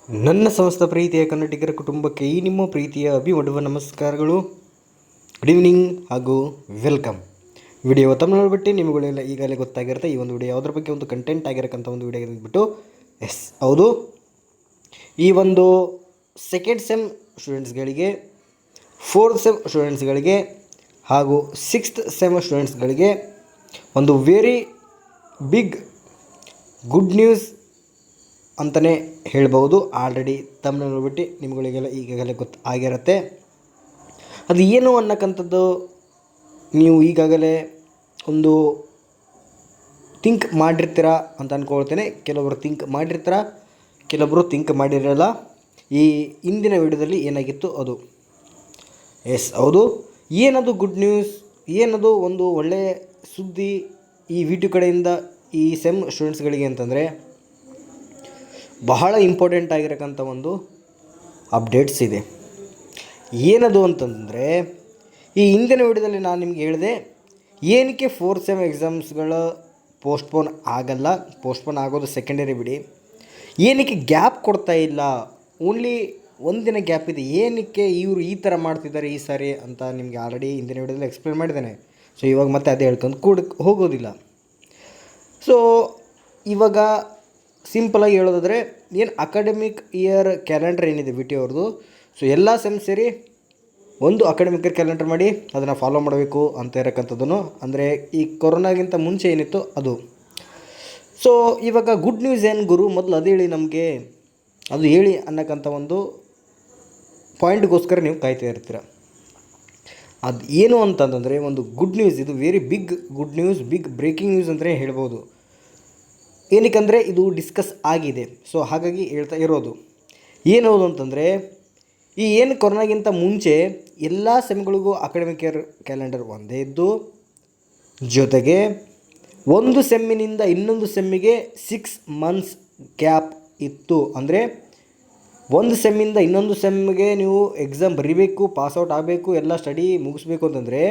ನನ್ನ ಸಮಸ್ತ ಪ್ರೀತಿಯ ಕನ್ನಡಿಗರ ಕುಟುಂಬಕ್ಕೆ ಈ ನಿಮ್ಮ ಪ್ರೀತಿಯ ಅಭಿಮಡುವ ನಮಸ್ಕಾರಗಳು. ಗುಡ್ ಈವ್ನಿಂಗ್ ಹಾಗೂ ವೆಲ್ಕಮ್. ವಿಡಿಯೋ ತಮಿಳು ಬಿಟ್ಟು ನಿಮಗಳೆಲ್ಲ ಈಗಲೇ ಗೊತ್ತಾಗಿರುತ್ತೆ ಈ ಒಂದು ವಿಡಿಯೋ ಯಾವುದ್ರ ಬಗ್ಗೆ ಒಂದು ಕಂಟೆಂಟ್ ಆಗಿರಕ್ಕಂಥ ಒಂದು ವಿಡಿಯೋ ಅಂದ್ಬಿಟ್ಟು. ಹೌದು, ಈ ಒಂದು ಸೆಕೆಂಡ್ ಸೆಮ್ ಸ್ಟೂಡೆಂಟ್ಸ್ಗಳಿಗೆ, ಫೋರ್ತ್ ಸೆಮ್ ಸ್ಟೂಡೆಂಟ್ಸ್ಗಳಿಗೆ ಹಾಗೂ ಸಿಕ್ಸ್ತ್ ಸೆಮ್ ಸ್ಟೂಡೆಂಟ್ಸ್ಗಳಿಗೆ ಒಂದು ವೆರಿ ಬಿಗ್ ಗುಡ್ ನ್ಯೂಸ್ ಅಂತಲೇ ಹೇಳ್ಬೋದು. ಆಲ್ರೆಡಿ ತಮಿಳು ನೋಡ್ಬಿಟ್ಟು ನಿಮ್ಗಳಿಗೆಲ್ಲ ಈಗಾಗಲೇ ಆಗಿರುತ್ತೆ. ಅದು ಏನು ಅನ್ನಕ್ಕಂಥದ್ದು ನೀವು ಈಗಾಗಲೇ ಒಂದು ಥಿಂಕ್ ಮಾಡಿರ್ತೀರ ಅಂತ ಅಂದ್ಕೊಳ್ತೇನೆ. ಕೆಲವರು ಥಿಂಕ್ ಮಾಡಿರ್ತೀರ, ಕೆಲವೊಬ್ಬರು ಥಿಂಕ್ ಮಾಡಿರಲ್ಲ. ಈ ಇಂದಿನ ವಿಡಿಯೋದಲ್ಲಿ ಏನಾಗಿತ್ತು ಅದು. ಹೌದು, ಏನದು ಗುಡ್ ನ್ಯೂಸ್, ಏನದು ಒಂದು ಒಳ್ಳೆಯ ಸುದ್ದಿ ಈ ವಿಡಿಯೋ ಕಡೆಯಿಂದ ಈ ಸೆಮ್ ಸ್ಟೂಡೆಂಟ್ಸ್ಗಳಿಗೆ ಅಂತಂದರೆ ಬಹಳ ಇಂಪಾರ್ಟೆಂಟ್ ಆಗಿರಕ್ಕಂಥ ಒಂದು ಅಪ್ಡೇಟ್ಸ್ ಇದೆ. ಏನದು ಅಂತಂದರೆ, ಈ ಹಿಂದಿನ ವಿಡಿಯೋದಲ್ಲಿ ನಾನು ನಿಮ್ಗೆ ಹೇಳಿದೆ ಏನಕ್ಕೆ ಫೋರ್ತ್ ಸೆಮ್ ಎಕ್ಸಾಮ್ಸ್ಗಳ ಪೋಸ್ಟ್ಪೋನ್ ಆಗಲ್ಲ. ಪೋಸ್ಟ್ಪೋನ್ ಆಗೋದು ಸೆಕೆಂಡರಿ ಬಿಡಿ, ಏನಕ್ಕೆ ಗ್ಯಾಪ್ ಕೊಡ್ತಾ ಇಲ್ಲ, ಓನ್ಲಿ ಒಂದಿನ ಗ್ಯಾಪ್ ಇದೆ, ಏನಕ್ಕೆ ಇವರು ಈ ಥರ ಮಾಡ್ತಿದ್ದಾರೆ ಈ ಸಾರಿ ಅಂತ ನಿಮಗೆ ಆಲ್ರೆಡಿ ಹಿಂದಿನ ವಿಡಿಯೋದಲ್ಲಿ ಎಕ್ಸ್ಪ್ಲೇನ್ ಮಾಡಿದ್ದೇನೆ. ಸೊ ಇವಾಗ ಮತ್ತೆ ಅದೇ ಹೇಳ್ಕೊಂಡು ಹೋಗೋದಿಲ್ಲ. ಸೊ ಇವಾಗ ಸಿಂಪಲಾಗಿ ಹೇಳೋದಾದರೆ, ಏನು ಅಕಾಡೆಮಿಕ್ ಇಯರ್ ಕ್ಯಾಲೆಂಡರ್ ಏನಿದೆ ವಿ ಟಿ ಅವ್ರದ್ದು, ಸೊ ಎಲ್ಲ ಸೆಮ್ ಸೇರಿ ಒಂದು ಅಕಾಡೆಮಿಕ್ ಇಯರ್ ಕ್ಯಾಲೆಂಡರ್ ಮಾಡಿ ಅದನ್ನು ಫಾಲೋ ಮಾಡಬೇಕು ಅಂತ ಇರಕ್ಕಂಥದ್ದನ್ನು, ಅಂದರೆ ಈ ಕೊರೋನಾಗಿಂತ ಮುಂಚೆ ಏನಿತ್ತು ಅದು. ಸೊ ಇವಾಗ ಗುಡ್ ನ್ಯೂಸ್ ಏನು ಗುರು, ಮೊದಲು ಅದು ಹೇಳಿ ನಮಗೆ, ಅದು ಹೇಳಿ ಅನ್ನಕ್ಕಂಥ ಒಂದು ಪಾಯಿಂಟ್ಗೋಸ್ಕರ ನೀವು ಕಾಯ್ತಾ ಇರ್ತೀರ. ಅದು ಏನು ಅಂತಂದರೆ ಒಂದು ಗುಡ್ ನ್ಯೂಸ್, ಇದು very big good news, big breaking news ಅಂತಲೇ ಹೇಳ್ಬೋದು. ಏನಕ್ಕಂದರೆ ಇದು ಡಿಸ್ಕಸ್ ಆಗಿದೆ, ಸೊ ಹಾಗಾಗಿ ಹೇಳ್ತಾ ಇರೋದು. ಏನೋದು ಅಂತಂದರೆ, ಈ ಏನು ಕೊರೋನಾಗಿಂತ ಮುಂಚೆ ಎಲ್ಲ ಸೆಮ್ಗಳಿಗೂ ಅಕಾಡೆಮಿಕ್ ಇಯರ್ ಕ್ಯಾಲೆಂಡರ್ ಒಂದೇ ಇದ್ದು, ಜೊತೆಗೆ ಒಂದು ಸೆಮ್ಮಿನಿಂದ ಇನ್ನೊಂದು ಸೆಮ್ಮಿಗೆ 6 months ಗ್ಯಾಪ್ ಇತ್ತು. ಅಂದರೆ ಒಂದು ಸೆಮ್ಮಿಂದ ಇನ್ನೊಂದು ಸೆಮ್ಮಿಗೆ ನೀವು ಎಕ್ಸಾಮ್ ಬರೀಬೇಕು, ಪಾಸ್ಔಟ್ ಆಗಬೇಕು, ಎಲ್ಲ ಸ್ಟಡಿ ಮುಗಿಸ್ಬೇಕು ಅಂತಂದರೆ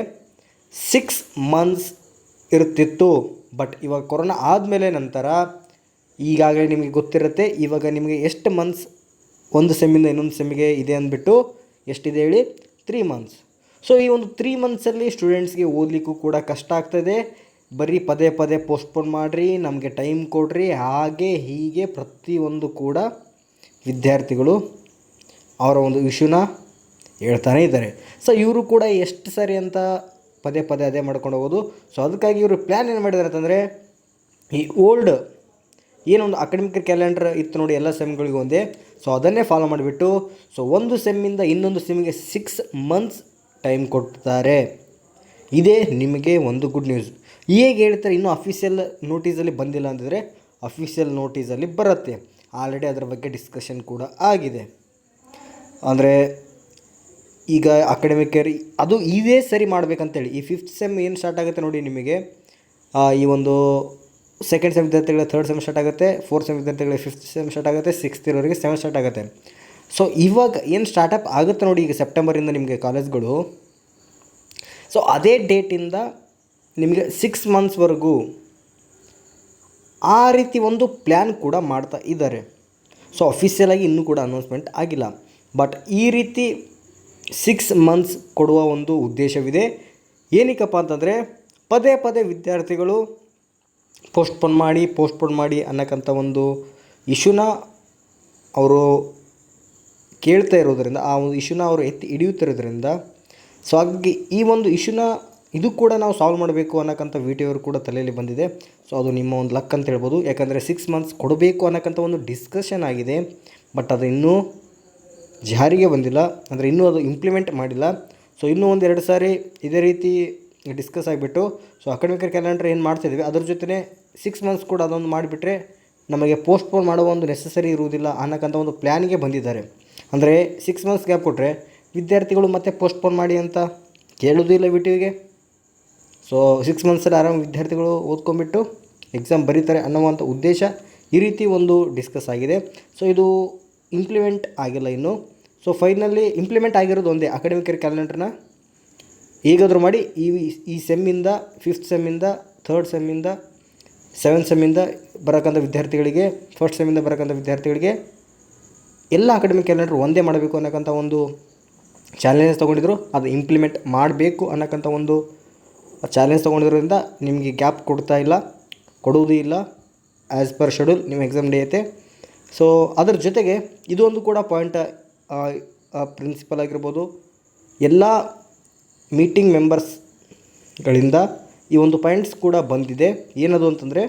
6 months ಇರ್ತಿತ್ತು. ಬಟ್ ಇವಾಗ ಕೊರೋನಾ ಆದಮೇಲೆ ನಂತರ ಈಗಾಗಲೇ ನಿಮಗೆ ಗೊತ್ತಿರುತ್ತೆ, ಇವಾಗ ನಿಮಗೆ ಎಷ್ಟು ಮಂತ್ಸ್ ಒಂದು ಸೆಮ್ಮಿಂದ ಇನ್ನೊಂದು ಸೆಮ್ಮಿಗೆ ಇದೆ ಅಂದ್ಬಿಟ್ಟು ಎಷ್ಟಿದೆ ಹೇಳಿ, 3 months. ಸೊ ಈ ಒಂದು 3 monthsಲ್ಲಿ ಸ್ಟೂಡೆಂಟ್ಸ್ಗೆ ಓದಲಿಕ್ಕೂ ಕೂಡ ಕಷ್ಟ ಆಗ್ತದೆ. ಬರೀ ಪದೇ ಪದೇ ಪೋಸ್ಟ್ಪೋನ್ ಮಾಡಿರಿ, ನಮಗೆ ಟೈಮ್ ಕೊಡ್ರಿ, ಹಾಗೆ ಹೀಗೆ ಪ್ರತಿಯೊಂದು ಕೂಡ ವಿದ್ಯಾರ್ಥಿಗಳು ಅವರ ಒಂದು ಇಶ್ಯೂನ ಹೇಳ್ತಾನೆ ಇದ್ದಾರೆ. ಸೊ ಇವರು ಕೂಡ ಎಷ್ಟು ಸರಿ ಅಂತ ಪದೇ ಪದೇ ಅದೇ ಮಾಡ್ಕೊಂಡು ಹೋಗೋದು. ಸೊ ಅದಕ್ಕಾಗಿ ಇವರು ಪ್ಲ್ಯಾನ್ ಏನು ಮಾಡಿದ್ದಾರೆ ಅಂತಂದರೆ, ಈ ಓಲ್ಡ್ ಏನೊಂದು ಅಕಾಡೆಮಿಕ್ ಕ್ಯಾಲೆಂಡರ್ ಇತ್ತು ನೋಡಿ ಎಲ್ಲ ಸೆಮ್ಗಳಿಗೂ ಒಂದೇ, ಸೊ ಅದನ್ನೇ ಫಾಲೋ ಮಾಡಿಬಿಟ್ಟು ಸೊ ಒಂದು ಸೆಮ್ಮಿಂದ ಇನ್ನೊಂದು ಸೆಮ್ಮಿಗೆ 6 months ಟೈಮ್ ಕೊಡ್ತಾರೆ. ಇದೇ ನಿಮಗೆ ಒಂದು ಗುಡ್ ನ್ಯೂಸ್. ಹೇಗೆ ಹೇಳ್ತಾರೆ, ಇನ್ನೂ ಅಫಿಷಿಯಲ್ ನೋಟಿಸಲ್ಲಿ ಬಂದಿಲ್ಲ ಅಂತಂದರೆ ಅಫಿಷಿಯಲ್ ನೋಟಿಸಲ್ಲಿ ಬರುತ್ತೆ. ಆಲ್ರೆಡಿ ಅದರ ಬಗ್ಗೆ ಡಿಸ್ಕಷನ್ ಕೂಡ ಆಗಿದೆ. ಅಂದರೆ ಈಗ ಅಕಾಡೆಮಿಕ್ ಇಯರ್ ಅದು ಇದೇ ಸರಿ ಮಾಡಬೇಕಂತೇಳಿ ಈ 5th ಸೆಮ್ ಏನು ಸ್ಟಾರ್ಟ್ ಆಗುತ್ತೆ ನೋಡಿ ನಿಮಗೆ, ಈ ಒಂದು ಸೆಕೆಂಡ್ ಸೆಮ್ ವಿದ್ಯಾರ್ಥಿಗಳ 3rd ಸೆಮ್ ಸ್ಟಾರ್ಟ್ ಆಗುತ್ತೆ, 4th ಸೆಮ್ ವಿದ್ಯಾರ್ಥಿಗಳ 5th ಸೆಮ್ ಸ್ಟಾರ್ಟ್ ಆಗುತ್ತೆ, 6th ಇರೋರಿಗೆ 7th ಸ್ಟಾರ್ಟ್ ಆಗುತ್ತೆ. ಸೊ ಇವಾಗ ಏನು ಸ್ಟಾರ್ಟಪ್ ಆಗುತ್ತೆ ನೋಡಿ ಈಗ ಸೆಪ್ಟೆಂಬರಿಂದ ನಿಮಗೆ ಕಾಲೇಜ್ಗಳು, ಸೊ ಅದೇ ಡೇಟಿಂದ ನಿಮಗೆ 6 monthsವರೆಗೂ ಆ ರೀತಿ ಒಂದು ಪ್ಲ್ಯಾನ್ ಕೂಡ ಮಾಡ್ತಾ ಇದ್ದಾರೆ. ಸೊ ಅಫಿಷಿಯಲಾಗಿ ಇನ್ನೂ ಕೂಡ ಅನೌನ್ಸ್ಮೆಂಟ್ ಆಗಿಲ್ಲ, ಬಟ್ ಈ ರೀತಿ 6 months ಕೊಡುವ ಒಂದು ಉದ್ದೇಶವಿದೆ. ಏನಕ್ಕಪ್ಪ ಅಂತಂದರೆ, ಪದೇ ಪದೇ ವಿದ್ಯಾರ್ಥಿಗಳು ಪೋಸ್ಟ್ಪೋನ್ ಮಾಡಿ ಅನ್ನೋಕ್ಕಂಥ ಒಂದು ಇಶ್ಯೂನ ಅವರು ಕೇಳ್ತಾ ಇರೋದರಿಂದ, ಆ ಒಂದು ಇಶ್ಯೂನ ಅವರು ಎತ್ತಿ ಹಿಡಿಯುತ್ತಿರೋದ್ರಿಂದ, ಸೊ ಹಾಗಾಗಿ ಈ ಒಂದು ಇಶ್ಯೂನ ಇದು ಕೂಡ ನಾವು ಸಾಲ್ವ್ ಮಾಡಬೇಕು ಅನ್ನೋಕ್ಕಂಥ ವಿ ಟಿ ಅವರು ಕೂಡ ತಲೆಯಲ್ಲಿ ಬಂದಿದೆ. ಸೊ ಅದು ನಿಮ್ಮ ಒಂದು ಲಕ್ ಅಂತ ಹೇಳ್ಬೋದು. ಯಾಕಂದರೆ 6 months ಕೊಡಬೇಕು ಅನ್ನೋಕ್ಕಂಥ ಒಂದು ಡಿಸ್ಕಷನ್ ಆಗಿದೆ, ಬಟ್ ಅದು ಇನ್ನೂ ಜಾರಿಗೆ ಬಂದಿಲ್ಲ, ಅಂದರೆ ಇನ್ನೂ ಅದು ಇಂಪ್ಲಿಮೆಂಟ್ ಮಾಡಿಲ್ಲ. ಸೊ ಇನ್ನೂ 1-2 ಸಾರಿ ಇದೇ ರೀತಿ ಡಿಸ್ಕಸ್ ಆಗಿಬಿಟ್ಟು ಸೊ ಅಕಾಡೆಮಿಕ್ ಕ್ಯಾಲೆಂಡರ್ ಏನು ಮಾಡ್ತಿದ್ದೀವಿ ಅದ್ರ ಜೊತೆ 6 months ಕೂಡ ಅದೊಂದು ಮಾಡಿಬಿಟ್ರೆ ನಮಗೆ ಪೋಸ್ಟ್ಪೋನ್ ಮಾಡುವ ಒಂದು ನೆಸಸರಿ ಇರುವುದಿಲ್ಲ ಅನ್ನೋಕ್ಕಂಥ ಒಂದು ಪ್ಲ್ಯಾನಿಗೆ ಬಂದಿದ್ದಾರೆ. ಅಂದರೆ 6 months ಗ್ಯಾಪ್ ಕೊಟ್ಟರೆ ವಿದ್ಯಾರ್ಥಿಗಳು ಮತ್ತೆ ಪೋಸ್ಟ್ಪೋನ್ ಮಾಡಿ ಅಂತ ಕೇಳೋದಿಲ್ಲ ವಿಟಿವಿಗೆ. ಸೊ 6 monthsಲ್ಲಿ ಆರಾಮ ವಿದ್ಯಾರ್ಥಿಗಳು ಓದ್ಕೊಂಡ್ಬಿಟ್ಟು ಎಕ್ಸಾಮ್ ಬರೀತಾರೆ ಅನ್ನುವಂಥ ಉದ್ದೇಶ ಈ ರೀತಿ ಒಂದು ಡಿಸ್ಕಸ್ ಆಗಿದೆ. ಸೊ ಇದು ಇಂಪ್ಲಿಮೆಂಟ್ ಆಗಿಲ್ಲ ಇನ್ನೂ. ಸೊ ಫೈನಲಿ ಇಂಪ್ಲಿಮೆಂಟ್ ಆಗಿರೋದು ಒಂದೇ, ಅಕಾಡೆಮಿಕ್ ಇಯರ್ ಕ್ಯಾಲೆಂಡರ್ನ ಹೇಗಾದರೂ ಮಾಡಿ ಈ ಸೆಮ್ಮಿಂದ 5th ಸೆಮ್ಮಿಂದ 3rd ಸೆಮ್ಮಿಂದ 7th ಸೆಮ್ಮಿಂದ ಬರೋಕ್ಕಂಥ ವಿದ್ಯಾರ್ಥಿಗಳಿಗೆ, 1st ಸೆಮ್ಮಿಂದ ಬರೋಕ್ಕಂಥ ವಿದ್ಯಾರ್ಥಿಗಳಿಗೆ ಎಲ್ಲ ಅಕಾಡೆಮಿಕ್ ಕ್ಯಾಲೆಂಡರ್ ಒಂದೇ ಮಾಡಬೇಕು ಅನ್ನೋಕ್ಕಂಥ ಒಂದು ಚಾಲೆಂಜ್ ತೊಗೊಂಡಿದ್ರು. ಅದು ಇಂಪ್ಲಿಮೆಂಟ್ ಮಾಡಬೇಕು ಅನ್ನೋಕ್ಕಂಥ ಒಂದು ಚಾಲೆಂಜ್ ತೊಗೊಂಡಿರೋದ್ರಿಂದ ನಿಮಗೆ ಗ್ಯಾಪ್ ಕೊಡುವುದೂ ಇಲ್ಲ. ಆ್ಯಸ್ ಪರ್ ಶೆಡ್ಯೂಲ್ ನಿಮ್ಮ ಎಕ್ಸಾಮ್ ನಡೆಯುತ್ತೆ. ಸೊ ಅದರ ಜೊತೆಗೆ ಇದೊಂದು ಕೂಡ ಪಾಯಿಂಟ್, ಪ್ರಿನ್ಸಿಪಲ್ ಆಗಿರ್ಬೋದು, ಎಲ್ಲ ಮೀಟಿಂಗ್ ಮೆಂಬರ್ಸ್ಗಳಿಂದ ಈ ಒಂದು ಪಾಯಿಂಟ್ಸ್ ಕೂಡ ಬಂದಿದೆ. ಏನದು ಅಂತಂದರೆ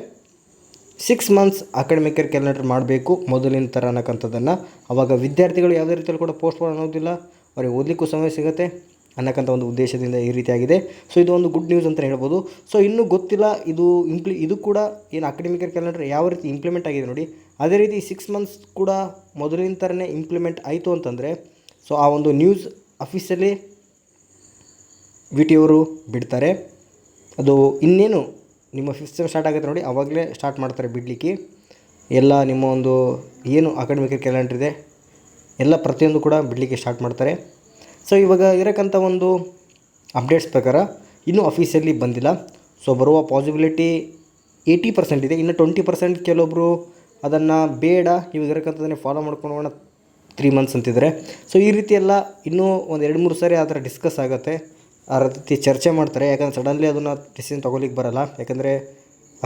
6 ಮಂತ್ಸ್ ಅಕಾಡೆಮಿಕ್ ಕ್ಯಾಲೆಂಡರ್ ಮಾಡಬೇಕು ಮೊದಲಿನ ಥರ ಅನ್ನೋಕ್ಕಂಥದ್ದನ್ನು. ಆವಾಗ ವಿದ್ಯಾರ್ಥಿಗಳು ಯಾವುದೇ ರೀತಿಯಲ್ಲಿ ಕೂಡ ಪೋಸ್ಟ್ಪೋನ್ ಅನ್ನೋದಿಲ್ಲ, ಅವ್ರಿಗೆ ಓದಲಿಕ್ಕೂ ಸಮಯ ಸಿಗುತ್ತೆ ಅನ್ನೋಕ್ಕಂಥ ಒಂದು ಉದ್ದೇಶದಿಂದ ಈ ರೀತಿಯಾಗಿದೆ. ಸೊ ಇದು ಒಂದು ಗುಡ್ ನ್ಯೂಸ್ ಅಂತ ಹೇಳ್ಬೋದು. ಸೊ ಇನ್ನೂ ಗೊತ್ತಿಲ್ಲ ಇದು ಕೂಡ ಏನು ಅಕಾಡೆಮಿಕ್ ಕ್ಯಾಲೆಂಡರ್ ಯಾವ ರೀತಿ ಇಂಪ್ಲಿಮೆಂಟ್ ಆಗಿದೆ ನೋಡಿ, ಅದೇ ರೀತಿ 6 ಮಂತ್ಸ್ ಕೂಡ ಮೊದಲಿನ ಥರನೇ ಇಂಪ್ಲಿಮೆಂಟ್ ಆಯಿತು ಅಂತಂದರೆ ಸೊ ಆ ಒಂದು ನ್ಯೂಸ್ ಅಫಿಷಿಯಲಿ VT ಅವರು ಬಿಡ್ತಾರೆ. ಅದು ಇನ್ನೇನು ನಿಮ್ಮ 5th ಸೆಮ್ ಸ್ಟಾರ್ಟ್ ಆಗುತ್ತೆ ನೋಡಿ, ಆವಾಗಲೇ ಸ್ಟಾರ್ಟ್ ಮಾಡ್ತಾರೆ ಬಿಡಲಿಕ್ಕೆ. ಎಲ್ಲ ನಿಮ್ಮ ಒಂದು ಏನು ಅಕಾಡೆಮಿಕ್ ಕ್ಯಾಲೆಂಡರ್ ಇದೆ ಎಲ್ಲ ಪ್ರತಿಯೊಂದು ಕೂಡ ಬಿಡಲಿಕ್ಕೆ ಸ್ಟಾರ್ಟ್ ಮಾಡ್ತಾರೆ. ಸೊ ಇವಾಗ ಇರೋಕ್ಕಂಥ ಒಂದು ಅಪ್ಡೇಟ್ಸ್ ಪ್ರಕಾರ ಇನ್ನೂ ಅಫಿಷಿಯಲಿ ಬಂದಿಲ್ಲ. ಸೊ ಬರುವ ಪಾಸಿಬಿಲಿಟಿ 80% ಇದೆ. ಇನ್ನು 20% ಕೆಲವೊಬ್ಬರು ಅದನ್ನು ಬೇಡ, ಇವಾಗ ಇರೋಕ್ಕಂಥದ್ದನ್ನೇ ಫಾಲೋ ಮಾಡ್ಕೊಂಡು ಹೋಗೋಣ 3 ಮಂತ್ಸ್ ಅಂತಿದ್ದಾರೆ. ಸೊ ಈ ರೀತಿ ಎಲ್ಲ ಇನ್ನೂ ಒಂದು 2-3 ಸಾರಿ ಆ ಥರ ಡಿಸ್ಕಸ್ ಆಗುತ್ತೆ, ಆ ರೀತಿ ಚರ್ಚೆ ಮಾಡ್ತಾರೆ. ಯಾಕಂದರೆ ಸಡನ್ಲಿ ಅದನ್ನು ಡಿಸಿಷನ್ ತೊಗೊಲಿಕ್ಕೆ ಬರೋಲ್ಲ. ಯಾಕಂದರೆ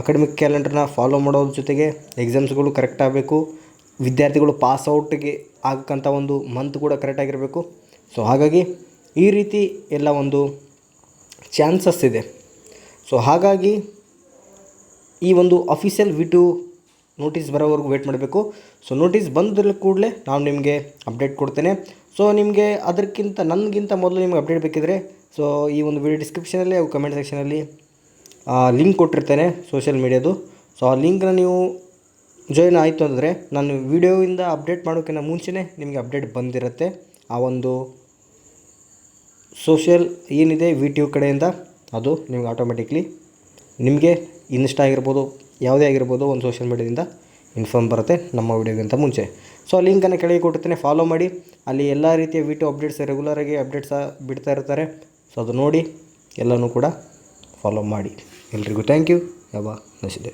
ಅಕಾಡೆಮಿಕ್ ಕ್ಯಾಲೆಂಡರ್ನ ಫಾಲೋ ಮಾಡೋದ್ರ ಜೊತೆಗೆ ಎಕ್ಸಾಮ್ಸ್ಗಳು ಕರೆಕ್ಟ್ ಆಗಬೇಕು, ವಿದ್ಯಾರ್ಥಿಗಳು ಪಾಸ್ಔಟ್ಗೆ ಆಗಕ್ಕಂಥ ಒಂದು ಮಂತ್ ಕೂಡ ಕರೆಕ್ಟಾಗಿರಬೇಕು. ಸೊ ಹಾಗಾಗಿ ಈ ರೀತಿ ಎಲ್ಲ ಒಂದು ಚಾನ್ಸಸ್ ಇದೆ. ಸೊ ಹಾಗಾಗಿ ಈ ಒಂದು ಅಫಿಷಿಯಲ್ VT ನೋಟಿಸ್ ಬರೋವರೆಗೂ ವೇಟ್ ಮಾಡಬೇಕು. ಸೊ ನೋಟಿಸ್ ಬಂದ ಕೂಡಲೇ ನಾನು ನಿಮಗೆ ಅಪ್ಡೇಟ್ ಕೊಡ್ತೇನೆ. ಸೊ ನಿಮಗೆ ನನಗಿಂತ ಮೊದಲು ನಿಮಗೆ ಅಪ್ಡೇಟ್ ಬೇಕಿದ್ರೆ ಸೊ ಈ ಒಂದು ವಿಡಿಯೋ ಡಿಸ್ಕ್ರಿಪ್ಷನಲ್ಲಿ ಹಾಗೂ ಕಮೆಂಟ್ ಸೆಕ್ಷನಲ್ಲಿ ಲಿಂಕ್ ಕೊಟ್ಟಿರ್ತೇನೆ ಸೋಷಿಯಲ್ ಮೀಡಿಯಾದು. ಸೊ ಆ ಲಿಂಕ್ನ ನೀವು ಜಾಯಿನ್ ಆಯಿತು ಅಂದರೆ ನಾನು ವಿಡಿಯೋಯಿಂದ ಅಪ್ಡೇಟ್ ಮಾಡೋಕ್ಕಿಂತ ಮುಂಚೆನೇ ನಿಮಗೆ ಅಪ್ಡೇಟ್ ಬಂದಿರುತ್ತೆ. ಆ ಒಂದು ಸೋಷಿಯಲ್ ಏನಿದೆ VT ಕಡೆಯಿಂದ ಅದು ನಿಮ್ಗೆ ಆಟೋಮೆಟಿಕ್ಲಿ ನಿಮಗೆ ಇನ್ಸ್ಟಾ ಆಗಿರ್ಬೋದು, ಯಾವುದೇ ಆಗಿರ್ಬೋದು, ಒಂದು ಸೋಷಿಯಲ್ ಮೀಡಿಯಾದಿಂದ ಇನ್ಫಾರ್ಮ್ ಬರುತ್ತೆ ನಮ್ಮ ವಿಡಿಯೋಗಿಂತ ಮುಂಚೆ. ಸೊ ಆ ಲಿಂಕನ್ನು ಕೆಳಗೆ ಕೊಟ್ಟಿರ್ತೇನೆ, ಫಾಲೋ ಮಾಡಿ. ಅಲ್ಲಿ ಎಲ್ಲ ರೀತಿಯ VT ಅಪ್ಡೇಟ್ಸ್ ರೆಗ್ಯುಲರಾಗಿ ಅಪ್ಡೇಟ್ಸ್ ಬಿಡ್ತಾ ಇರ್ತಾರೆ. ಸೊ ಅದು ನೋಡಿ ಎಲ್ಲನೂ ಕೂಡ ಫಾಲೋ ಮಾಡಿ. ಎಲ್ರಿಗೂ ಥ್ಯಾಂಕ್ ಯು. ಯಾವ ನಶಿದೆ.